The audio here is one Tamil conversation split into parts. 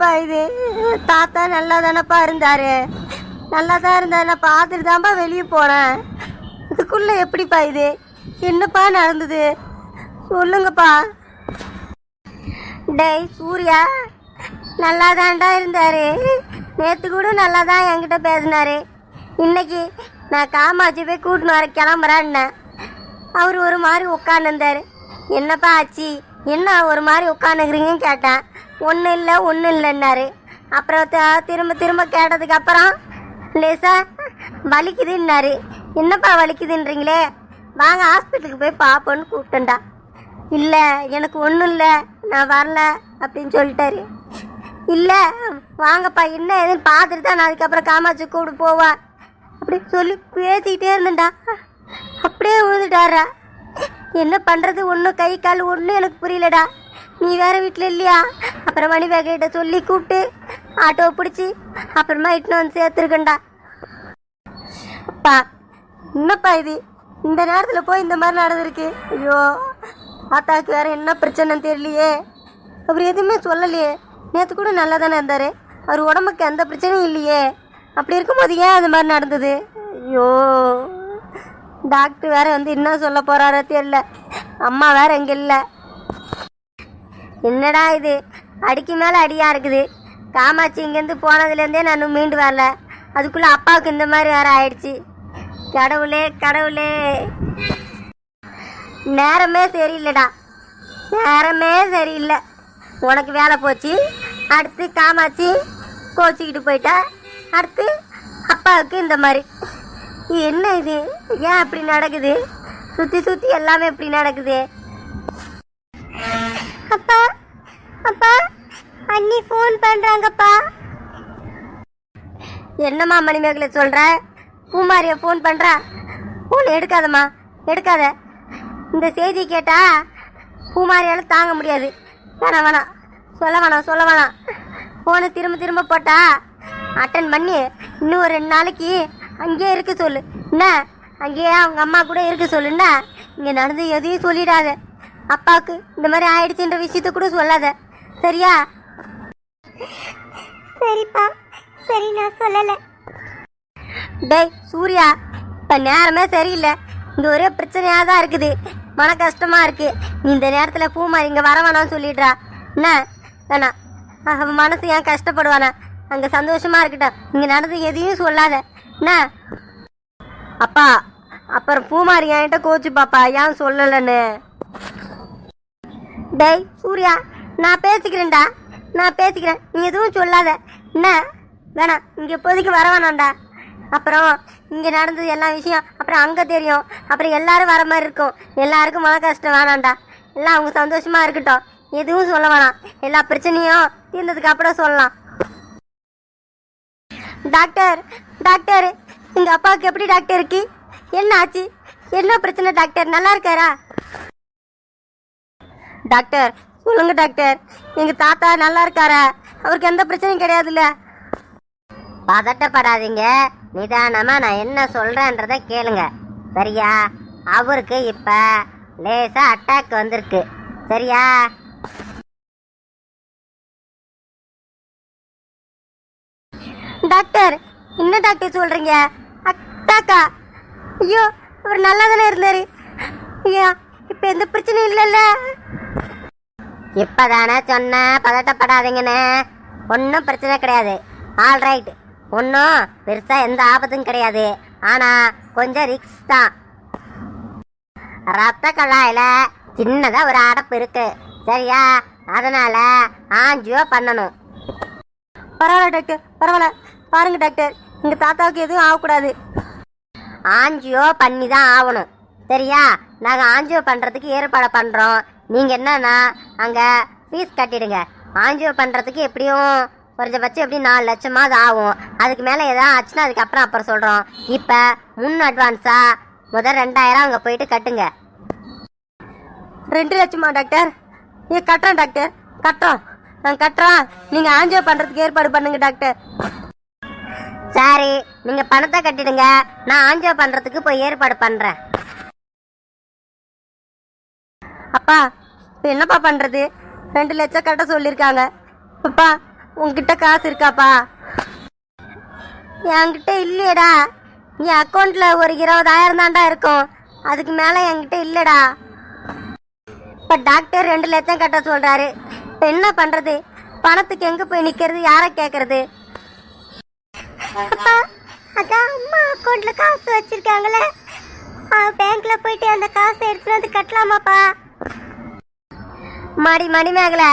என்னப்பா இது? தாத்தா நல்லா தானப்பா இருந்தாரு, நல்லா தான் இருந்தாரு. நான் பார்த்துட்டு தான்ப்பா வெளியே போனேன். இதுக்குள்ள எப்படிப்பா இது? என்னப்பா நடந்தது சொல்லுங்கப்பா. டேய் சூர்யா, நல்லா தான்டா இருந்தாரு. நேற்று கூட நல்லா தான் என்கிட்ட பேசினாரு. இன்னைக்கு நான் காமாட்சி போய் கூட்டின்னு வர கிளம்புறான்னு அவர் ஒரு மாதிரி உட்காந்துருந்தார். என்னப்பா ஆச்சு, என்ன ஒரு மாதிரி உட்காந்துக்கிறீங்கன்னு கேட்டேன். ஒன்றும் இல்லைன்னாரு. அப்புறம் திரும்ப திரும்ப கேட்டதுக்கு அப்புறம் லேசா வலிக்குதுன்னாரு. என்னப்பா வலிக்குதுன்றீங்களே, வாங்க ஹாஸ்பிட்டலுக்கு போய் பார்ப்போன்னு கூப்பிட்டேன்டா. இல்லை எனக்கு ஒன்றும் இல்லை, நான் வரல அப்படின்னு சொல்லிட்டாரு. இல்லை வாங்கப்பா என்ன ஏதுன்னு பார்த்துட்டு தான் நான் அதுக்கப்புறம் காமாட்சி கூப்பிட்டு போவா அப்படின்னு சொல்லி பேசிக்கிட்டே இருந்தேன்டா. அப்படியே விழுந்துட்டாரா. என்ன பண்ணுறது, ஒன்றும் கை கால் ஒன்றும் எனக்கு புரியலடா. நீ வேறு வீட்டில் இல்லையா? அப்புறம் மணிவேகிட்ட சொல்லி கூப்பிட்டு ஆட்டோவை பிடிச்சி அப்புறமா இட்டுன்னு வந்து சேர்த்துருக்கேன்டா. அப்பா என்னப்பா இது, இந்த நேரத்தில் போய் இந்த மாதிரி நடந்திருக்கு? ஐயோ, ஆத்தாவுக்கு வேறு என்ன பிரச்சனைன்னு தெரியலையே. அவர் எதுவுமே சொல்லலையே. நேற்று கூட நல்லா தானே இருந்தார், அவர் உடம்புக்கு எந்த பிரச்சனையும் இல்லையே. அப்படி இருக்கும்போது ஏன் அது மாதிரி நடந்தது? ஐயோ, டாக்டர் வேற வந்து என்ன சொல்ல போகிறாரோ தெரியல. அம்மா வேற எங்கே இல்லை. என்னடா இது, அடிக்கு மேலே அடியாக இருக்குது. காமாட்சி இங்கேருந்து போனதுலேருந்தே நான் மீண்டு வரல, அதுக்குள்ளே அப்பாவுக்கு இந்த மாதிரி வேற ஆயிடுச்சு. கடவுளே கடவுளே, நேரமே சரியில்லைடா, நேரமே சரியில்லை. உனக்கு வேலை போச்சு, அடுத்து காமாட்சி கோச்சிக்கிட்டு போயிட்டா, அடுத்து அப்பாவுக்கு இந்த மாதிரி. என்ன இது, ஏன் இப்படி நடக்குது? சுற்றி சுற்றி எல்லாமே இப்படி நடக்குது. அப்பா அப்பா, அண்ணி ஃபோன் பண்ணுறாங்கப்பா. என்னம்மா மணிமேகலை சொல்கிற? பூமாரியை ஃபோன் பண்ணுறா. ஃபோன் எடுக்காதம்மா, எடுக்காத. இந்த செய்தி கேட்டா பூமாரியால் தாங்க முடியாது. வேணாம், சொல்ல வேணாம். ஃபோனை திரும்ப திரும்ப போட்டா அட்டன் பண்ணி இன்னும் ஒரு 2 நாளைக்கு அங்கேயே இருக்க சொல்லு. என்ன, அங்கேயே அவங்க அம்மா கூட இருக்க சொல்லுன்னா. இங்கே நடந்து எதையும் சொல்லிடாத. அப்பாவுக்கு இந்த மாதிரி ஆயிடுச்சுன்ற விஷயத்த கூட சொல்லாத, சரியா? சரிப்பா, சரி, நான் சொல்லலை. டேய் சூர்யா, இப்போ நேரமே சரியில்லை. இங்கே ஒரே பிரச்சனையாக தான் இருக்குது, மன கஷ்டமாக இருக்குது. நீ இந்த நேரத்தில் பூமாரி இங்கே வர வேணாம்னு சொல்லிடுறா. என்ன வேணாம், அவன் மனசு ஏன் கஷ்டப்படுவானா? அங்கே சந்தோஷமாக இருக்கட்டும். இங்கே நடந்து எதையும் சொல்லாத என்ன. அப்பா அப்புறம் பூமாரி என்கிட்ட கோச்சு பாப்பா, ஏன் சொல்லலைன்னு. டேய் சூர்யா, நான் பேசிக்கிறேன்டா, நான் பேசிக்கிறேன். நீ எதுவும் சொல்லாத என்ன. வேணாம், இங்கே இப்போதைக்கு வர வேணாம்டா. அப்புறம் இங்கே நடந்தது எல்லா விஷயம் அப்புறம் அங்கே தெரியும். அப்புறம் எல்லாரும் வர மாதிரி இருக்கும். எல்லாருக்கும் மன கஷ்டம் வேணாம்டா. எல்லாம் அவங்க சந்தோஷமாக இருக்கட்டும். எதுவும் சொல்ல வேணாம். எல்லா பிரச்சனையும் தீர்ந்ததுக்கு அப்புறம் சொல்லலாம். டாக்டர் எங்கள் அப்பாவுக்கு எப்படி டாக்டர் இருக்கு? என்ன ஆச்சு, என்ன பிரச்சனை டாக்டர்? நல்லா இருக்காரா? டாக்டர் சொல்லுங்க டாக்டர், எங்கள் தாத்தா நல்லா இருக்காரா? அவருக்கு எந்த பிரச்சனையும் கிடையாதுல்ல? பதட்டப்படாதீங்க, நிதானமாக நான் என்ன சொல்கிறேன்றதை கேளுங்க, சரியா? அவருக்கு இப்போ லேசாக அட்டாக் வந்திருக்கு, சரியா? டாக்டர் என்ன டாக்டர் சொல்கிறீங்க? அட்டாக்கா? ஐயோ, அவர் நல்லா தானே இருந்தார். ஐயா, இப்போ எந்த பிரச்சனையும் இல்லைல்ல? இப்போதானே சொன்னேன் பதட்டப்படாதீங்கன்னு. ஒன்றும் பிரச்சனை கிடையாது. ஆல்ரைட், ஒன்றும் பெருசாக எந்த ஆபத்தும் கிடையாது. ஆனால் கொஞ்சம் ரிக்ஸ் தான். ரத்த குழாயில் சின்னதாக ஒரு அடைப்பு இருக்கு, சரியா? அதனால ஆஞ்சியோ பண்ணணும். பரவாயில்ல டாக்டர், பரவாயில்ல. பாருங்க டாக்டர், எங்கள் தாத்தாவுக்கு எதுவும் ஆகக்கூடாது. ஆஞ்சியோ பண்ணி தான் ஆகணும், சரியா? நாங்கள் ஆஞ்சியோ பண்ணுறதுக்கு ஏற்பாடு பண்ணுறோம். நீங்கள் என்னன்னா அங்கே ஃபீஸ் கட்டிடுங்க. ஆஞ்சியோ பண்ணுறதுக்கு எப்படியும் குறைஞ்சபட்சம் எப்படி 4 லட்சமாவது ஆகும். அதுக்கு மேலே எதாவது ஆச்சுன்னா அப்புறம் சொல்கிறோம். இப்போ முன் அட்வான்ஸாக முதல் 2000 அங்கே போயிட்டு கட்டுங்க. 2 லட்சமா டாக்டர்? கட்டுறோம் டாக்டர், கட்டுறோம், நான் கட்டுறோம். நீங்கள் ஆஞ்சியோ பண்ணுறதுக்கு ஏற்பாடு பண்ணுங்க டாக்டர். சரி, நீங்கள் பணத்தை கட்டிடுங்க, நான் ஆஞ்சியோ பண்ணுறதுக்கு போய் ஏற்பாடு பண்ணுறேன். அப்பா இப்போ என்னப்பா பண்ணுறது? 2 லட்சம் கட்ட சொல்லியிருக்காங்க. அப்பா உன்கிட்ட காசு இருக்காப்பா? என்கிட்ட இல்லையடா. என் அக்கௌண்ட்ல ஒரு 20,000 தான்டா இருக்கும், அதுக்கு மேலே என்கிட்ட இல்லைடா. இப்போ டாக்டர் 2 லட்சம் கட்ட சொல்றாரு. இப்போ என்ன பண்றது? பணத்துக்கு எங்க போய் நிக்கிறது, யாரை கேட்கறது? அப்பா, அதான் அம்மா அக்கௌண்ட்ல காசு வச்சிருக்காங்களே, பேங்க்ல போயிட்டு அந்த காசை எடுத்துட்டு வந்து கட்டலாமாப்பா? மணிமேகல,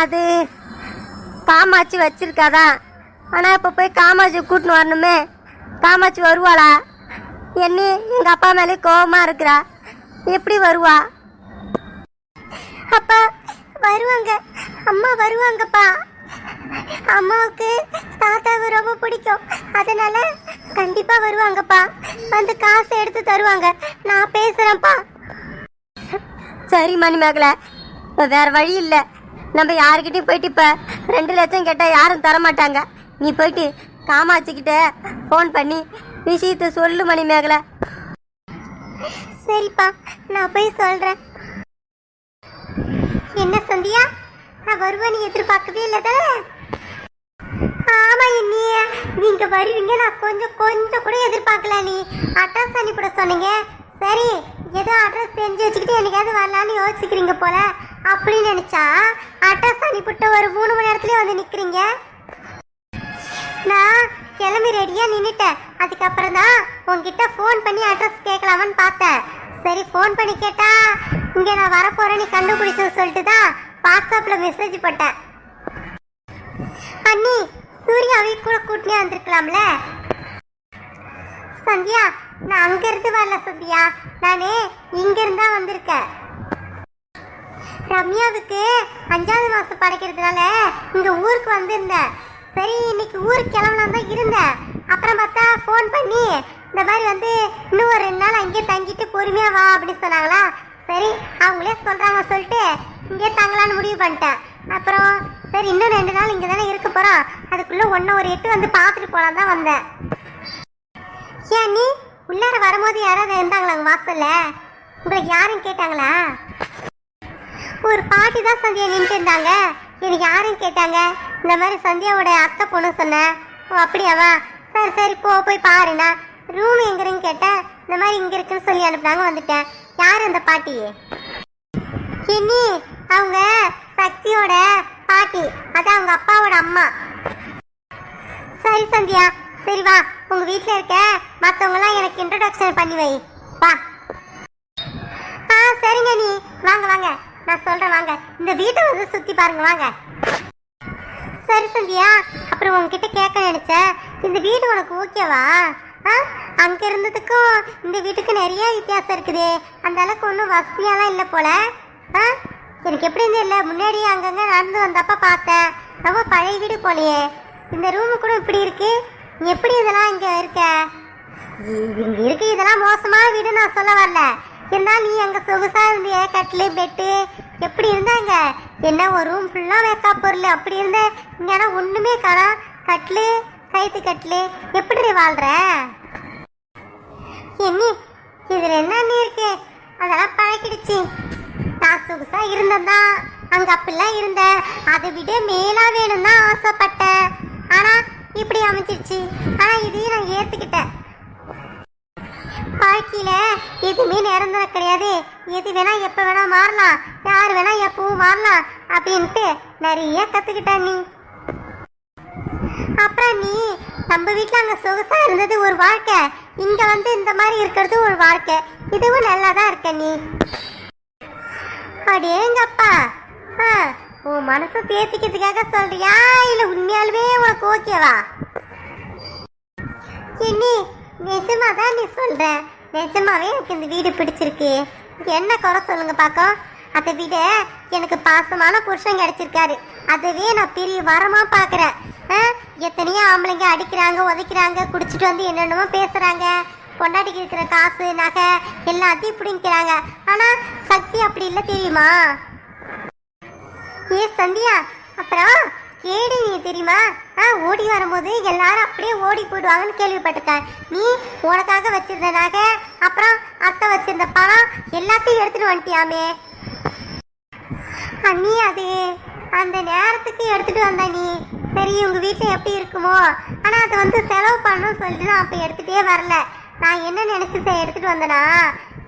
அது காமாட்சி வச்சிருக்காதான். ஆனா இப்ப போய் காமாட்சி கூட்டின்னு வரணுமே. காமாட்சி வருவாளா? என்ன எங்க அப்பா மேலே கோபமா இருக்கிறா, எப்படி வருவா? அப்பா வருவாங்க, அம்மா வருவாங்கப்பா. அம்மாவுக்கு தாத்தாவை ரொம்ப பிடிக்கும், அதனால கண்டிப்பா வருவாங்கப்பா. வந்து காசு எடுத்து தருவாங்க, நான் பேசுறேன்ப்பா. சரி மணிமேகலை, வேற வழி இல்லை. நம்ம யாருக்கிட்டையும் போயிட்டு இப்போ 2 லட்சம் கேட்டால் யாரும் தரமாட்டாங்க. நீ போயிட்டு காமாட்சிக்கிட்ட ஃபோன் பண்ணி விஷயத்தை சொல்லு மணிமேகலை. சரிப்பா, நான் போய் சொல்கிறேன். என்ன சந்தியா, நான் வருவேன் எதிர்பார்க்கவே இல்லை தானே? ஆமா, நீங்க வருவீங்க நான் கொஞ்சம் கூட எதிர்பார்க்கல. நீ அட்ரஸ் அனுப்பிட சொன்னீங்க, சரி ஏதோ அட்ரஸ் தெரிஞ்சு வச்சுக்கிட்டு என்னைக்காவது வரலான்னு யோசிச்சுக்கிறீங்க போல. அப்படின்னு நினைச்சா அட்ரஸ் அனுப்பிட்டு ஒரு 3 மணி நேரத்துலயே வந்து நிக்கிறீங்க. நான் கிளம்பி ரெடியா நின்னுட்டேன். அதுக்கப்புறம் தான் உங்ககிட்ட ஃபோன் பண்ணி அட்ரஸ் கேட்கலாமான்னு பார்த்தேன். சரி ஃபோன் பண்ணி கேட்டா இங்க நான் வரப்போறேன் நீ கண்டுபிடிச்சு சொல்லிட்டு தான் வாட்ஸ்அப்ல மெசேஜ் போட்டேன். அண்ணி, சூர்யாவை கூட கூட்டினே வந்திருக்கலாம்ல. சந்தியா, நான் அங்க இருந்து வரல சந்தியா, நானே இங்க இருந்தா வந்திருக்கேன். ரம்யாவுக்கு 5வது மாசம் படைக்கிறதுனால இங்க ஊருக்கு வந்திருந்தேன். சரி இன்னைக்கு ஊருக்கு கிளம்பலாம் தான் இருந்தேன். அப்புறம் பார்த்தா ஃபோன் பண்ணி இந்த மாதிரி வந்து இன்னும் ஒரு 2 நாள் அங்கேயே தங்கிட்டு பொறுமையா வா அப்படின்னு சொன்னாங்களா. சரி அவங்களே சொல்றாங்க சொல்லிட்டு இங்கே தங்கலான்னு முடிவு பண்ணிட்டேன். அப்புறம் சரி இன்னும் 2 நாள் இங்கே தானே இருக்க போறோம், அதுக்குள்ள 1 ஒரு 8 வந்து பார்த்துட்டு போலாம் தான் வந்தேன். ஏன் நீ உள்ளார வரும்போது யாராவது இருந்தாங்களா உங்க வாசல்ல? உங்களுக்கு யாரும் கேட்டாங்களா? ஒரு பாட்டி தான் சந்தியா நின்றுட்டு இருந்தாங்க. எனக்கு யாரும் கேட்டாங்க, இந்த மாதிரி சந்தியாவோட அத்தை பொண்ணு சொன்னேன். ஓ அப்படியாவா, சரி சரி போய் பாருண்ணா. ரூம் எங்கிறன்னு கேட்டேன், இந்த மாதிரி இங்கே இருக்குன்னு சொல்லி அனுப்புனாங்க, வந்துட்டேன். யார் அந்த பாட்டி? இனி அவங்க சக்தியோட பாட்டி, அதான் அவங்க அப்பாவோட அம்மா. சரி சந்தியா, சரி வா, உங்க வீட்டில் இருக்க மற்றவங்களாம் எனக்கு இன்ட்ரடக்ஷன் பண்ணி வை வா. சரிங்க நீ வாங்க வாங்க, நான் சொல்றேன் வாங்க, இந்த வீட்டை வந்து சுத்தி பாருங்க வாங்க. சரி சந்தியா, அப்புறம் உங்ககிட்ட கேட்க நினைச்சேன், இந்த வீடு உனக்கு ஓகேவா? அங்க இருந்ததுக்கும் இந்த வீட்டுக்கு நிறைய வித்தியாசம் இருக்குது. அந்த அளவுக்கு ஒன்றும் வசதியெல்லாம் இல்லை போல. எனக்கு எப்படி இருந்து இல்லை, முன்னாடியே அங்கங்க நடந்து வந்தப்ப பார்த்தேன். ரொம்ப பழைய வீடு போலையே. இந்த ரூமு கூட இப்படி இருக்கு, எப்படி இதெல்லாம் இங்க இருக்க? இங்க இருக்கு இதெல்லாம் மோசமான வீடு நான் சொல்ல வரல. இருந்தாலும் நீ அங்க சொகுசா இருந்திய, கட்டிலு பெட்டு எப்படி இருந்தாங்க? என்ன ஒரு ரூம் ஃபுல்லா மேக்கப் பொருள் அப்படி இருந்த, இங்கன்னா ஒண்ணுமே காணா. கட்டிலு கைத்து கட்டிலு, எப்படி வாழ்ற? என்ன இதுல என்ன இருக்கு? அதெல்லாம் பழக்கிடுச்சு. நான் சொகுசா இருந்ததான் அங்க அப்படிலாம் இருந்த, அதை விட மேலா வேணும் தான் ஆசைப்பட்டேன். ஆனா இப்படி அமைச்சிருச்சு. ஆனா இதையும் நான் ஏத்துக்கிட்டேன். வாழ்க்கையில எதுவுமே நிரந்தரம் கிடையாது, எது வேணா எப்ப வேணா மாறலாம், யாரு வேணா எப்பவும் மாறலாம் அப்படின்ட்டு நிறைய கத்துக்கிட்டேன் நீ. அப்புறம் நீ நம்ம வீட்டுல அங்க சொகுசா இருந்தது ஒரு வாழ்க்கை, இங்க வந்து இந்த மாதிரி இருக்கிறது ஒரு வாழ்க்கை. இதுவும் நல்லாதான் இருக்க நீ. அடேங்கப்பா, உன் மனசை தேத்திக்கிறதுக்காக சொல்றியா இல்ல உண்மையாலுமே உனக்கு ஓகேவா? என்ன நிஜமாதான் நீ சொல்ற? நிஜமாவே எனக்கு இந்த வீடு பிடிச்சிருக்கு. என்ன குறை சொல்லுங்க பாக்கோ? அதை விட எனக்கு பாசமான புருஷன் கிடைச்சிருக்காரு, அதுவே நான் பெரிய வரமா பாக்குறேன். எத்தனையோ ஆம்பளைங்க அடிக்கிறாங்க, உதைக்கிறாங்க, குடிச்சிட்டு வந்து என்னென்னமோ பேசுறாங்க, பொண்டாட்டிக்கு இருக்கிற காசு நகை எல்லாத்தையும் பிடிக்கிறாங்க. ஆனா சக்தி அப்படி இல்லை தெரியுமா? ஏ சந்தியா, அப்புறம் கேடு நீ தெரியுமா? ஓடி வரும்போது எல்லாரும் அப்படியே ஓடி போயிடுவாங்கன்னு கேள்விப்பட்டிருக்கேன். நீ உனக்காக வச்சிருந்த நகை, அப்புறம் அத்தை வச்சிருந்த பணம் எல்லாத்தையும் எடுத்துட்டு வந்துட்டியாமே. அண்ணி அந்த நேரத்துக்கு எடுத்துட்டு வந்தா நீ. சரி உங்க வீட்டுல எப்படி இருக்குமோ, ஆனா அதை வந்து செலவு பண்ணணும்னு சொல்லிட்டு நான் அப்ப எடுத்துட்டே வரல. நான் என்ன நினைச்சு எடுத்துட்டு வந்தேனா,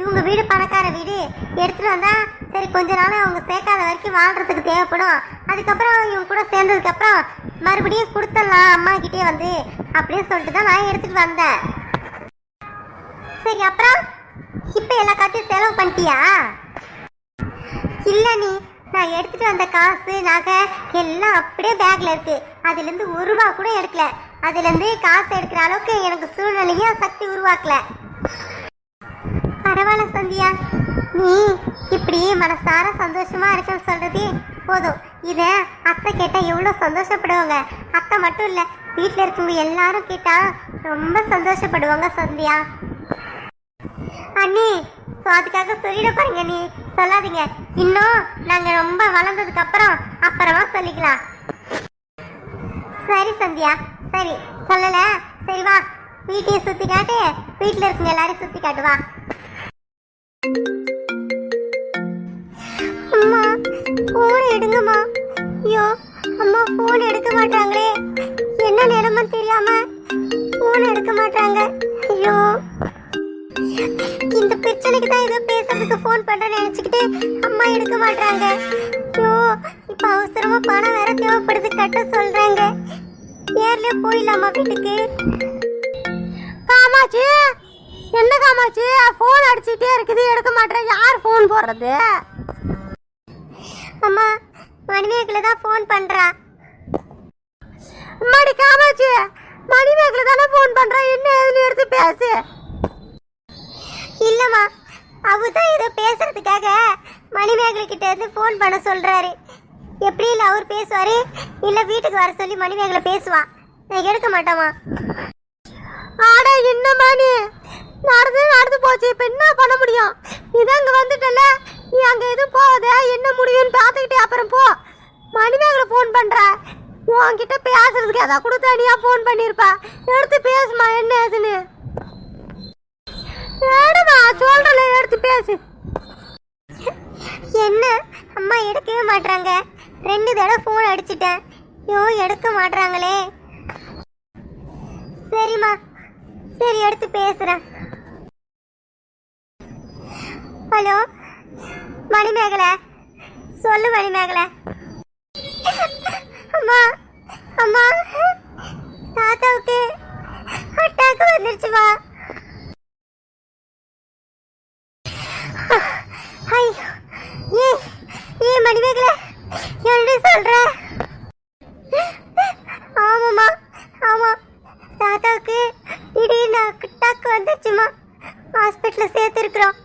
இவங்க வீடு பணக்கார வீடு, எடுத்துட்டு வந்தா சரி கொஞ்ச நாள் அவங்க சேர்க்காத வரைக்கும் வாழ்றதுக்கு தேவைப்படும், அதுக்கப்புறம் இவங்க கூட சேர்ந்ததுக்கு அப்புறம் மறுபடியும் கொடுத்துடலாம் அம்மா கிட்டே வந்து அப்படின்னு சொல்லிட்டு தான் நான் எடுத்துட்டு வந்தேன். சரி அப்புறம் இப்ப எல்லா காத்தையும் செலவு பண்ணிட்டியா? இல்ல நீ, நான் எடுத்துட்டு வந்த காசு நகை எல்லாம் அப்படியே பேக்ல இருக்கு. அதுல இருந்து ஒரு ரூபா கூட எடுக்கல. அதுல இருந்து காசு எடுக்கிற அளவுக்கு எனக்கு சூழ்நிலையும் சக்தி உருவாக்கல. பரவாயில்ல சந்தியா, நீ இப்படி மனசார சந்தோஷமா இருக்குன்னு சொல்றது போதும். இத அத்தை கேட்டா எவ்வளவு சந்தோஷப்படுவாங்க. அத்தை மட்டும் இல்ல, வீட்டுல இருக்கவங்க எல்லாரும் கேட்டா ரொம்ப சந்தோஷப்படுவாங்க சந்தியா. அண்ணி, அதுக்காக சொல்லிட பாருங்க, நீ சொல்லாதீங்க. இன்னும் நாங்க ரொம்ப வளர்ந்ததுக்கு அப்புறமா சொல்லிக்கலாம். சரி சந்தியா, சரி சொல்லல. சரி வா, வீட்டையும் சுத்தி காட்டு, வீட்டுல இருக்குங்க எல்லாரையும் சுத்தி காட்டுவா. அம்மா போன் எடுங்கம்மா. ஐயோ அம்மா போன் எடுக்க மாட்டாங்களே, என்ன நிலைமை தெரியாம போன் எடுக்க மாட்டாங்க. ஐயோ இந்த பிரச்சனைக்கு தான் ஏதோ பேசுறதுக்கு ஃபோன் பண்றேன்னு நினைச்சுக்கிட்டு அம்மா எடுக்க மாட்டாங்க. ஐயோ இப்ப அவசரமா பணம் வேற தேவைப்படுது, கட்ட சொல்றாங்க. நேர்லயே போயிடலாமா வீட்டுக்கு? காமாட்சி, என்ன காமாட்சி ஃபோன் அடிச்சுட்டே இருக்குது, எடுக்க மாட்டேன். யார் ஃபோன் போடுறது? அம்மா மணிமேகலை தான் ஃபோன் பண்றா. அம்மாடி காமாட்சி, மணிமேகலை தானே ஃபோன் பண்றா, என்ன ஏதுன்னு எடுத்து பேசு. இல்லம்மா, அவர்தான் ஏதோ பேசுறதுக்காக மணிமேகலை கிட்ட இருந்து ஃபோன் பண்ண சொல்றாரு. எப்படி இல்ல அவர் பேசுவாரு, இல்ல வீட்டுக்கு வர சொல்லி மணிமேகலை பேசுவா. நான் எடுக்க மாட்டேமா. ஆடா என்னம்மா நீ, நடந்து போச்சு, இப்ப என்ன பண்ண முடியும்? நீதான் அங்க வந்துட்டல, நீ அங்க எதுவும் போகாத, என்ன முடியும்னு பாத்துக்கிட்டே அப்புறம் போ. மணிமேகலை ஃபோன் பண்ற, உன்கிட்ட பேசுறதுக்கு அதை கூட தனியா ஃபோன் பண்ணிருப்பா. எடுத்து பேசுமா என்ன ஏதுன்னு. சொல்றல, எடுத்து பேசு. என்ன அம்மா எடுக்கவே மாட்டாங்க. 2 தடவை ஃபோன் அடிச்சிட்டேன், ஐயோ எடுக்க மாட்டாங்களே. சரிம்மா, சரி எடுத்து பேசுறேன். ஹலோ மணிமேகலை, சொல்லு மணிமேகலை. அம்மா அம்மா, தாத்தாவுக்கு அட்டாக் வந்துருச்சுமா. ஏ மணிமேகலை, எப்படி சொல்ற? ஆமாம்மா, ஆமா, தாத்தாவுக்கு திடீர்னு அட்டாக் வந்துருச்சுமா. ஹாஸ்பிட்டலில் சேர்த்துருக்குறோம்.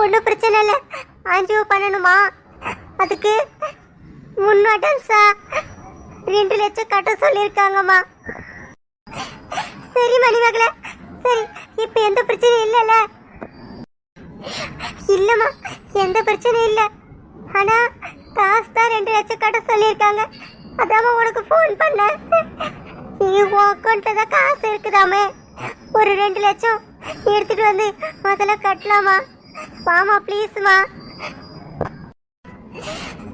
ஒன்றும் பிரச்சனை இல்லை, ஆஞ்சியோ பண்ணணுமா. அதுக்கு முன் அட்வான்ஸா 2 லட்சம் கட்ட சொல்லியிருக்காங்கம்மா. சரி மணிமேகலை, சரி இப்போ எந்த பிரச்சனையும் இல்லைல்ல? இல்லம்மா, எந்த பிரச்சனையும் இல்லை. ஆனா காசு தான் 2 லட்சம் கட்ட சொல்லியிருக்காங்க. அதாம உனக்கு ஃபோன் பண்ண. நீ உன் அக்கௌண்ட்ல தான் காசு இருக்குதாமே, ஒரு 2 லட்சம் எடுத்துட்டு வந்து முதல்ல கட்டலாமா? வாமா ப்ளீஸ்மா.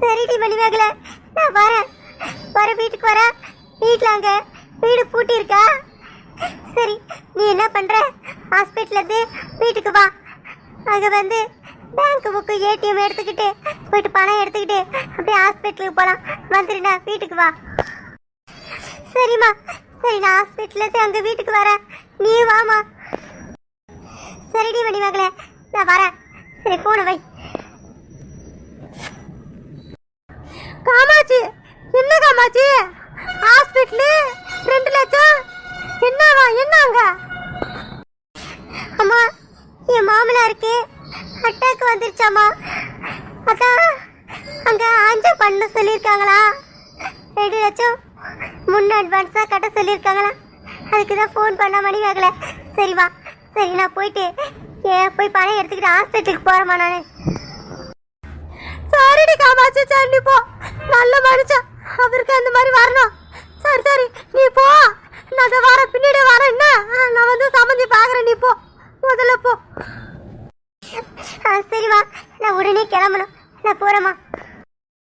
சரிடி மணிமேகலை, நான் வர வீட்டுக்கு வர. வீட்டில் அங்கே வீடு பூட்டி இருக்கா? சரி நீ என்ன பண்ற, ஹாஸ்பிட்டல்ல இருந்து வீட்டுக்கு வா. அங்கே வந்து பேங்க் புக்கு ஏடிஎம் எடுத்துக்கிட்டு போயிட்டு பணம் எடுத்துக்கிட்டு அப்படியே ஹாஸ்பிட்டலுக்கு போகலாம். வந்துடுண்ணா வீட்டுக்கு வா. சரிம்மா, சரி நான் ஹாஸ்பிட்டல்லேருந்து அங்கே வீட்டுக்கு வரேன், நீ வாமா. சரிடி மணிமேகலை, நான் வரேன். சரி போன வை. காமாட்சி, என்ன காமாட்சி ஹாஸ்பிட்டலு 2 லட்சம் என்னவா? என்னங்க? அம்மா என் மாமனாருக்கு அட்டாக் வந்துருச்சாம்மா. அதான் அங்க ஆஞ்சோ பண்ண சொல்லியிருக்காங்களா. 2 லட்சம் முன் அட்வான்ஸா கட்ட சொல்லியிருக்காங்களா. அதுக்கு தான் ஃபோன் பண்ண மணிமேகலை. சரி வா, சரி நான் போயிட்டு போய் பணம் எடுத்துக்கிட்டு ஹாஸ்பிட்டலுக்கு போறேம்மா நான். சரிடி காமாட்சி, சரி போ. நல்ல மனுஷன், அவருக்கு அந்த மாதிரி வரணும். சரி சரி நீ போ, நான் வர பின்னாடி வரேன். என்ன நான் வந்து சம்மந்தி பாக்குறேன், நீ போ முதல்ல போ. சரி வா, நான் உடனே கிளம்பணும். நான் போறேம்மா.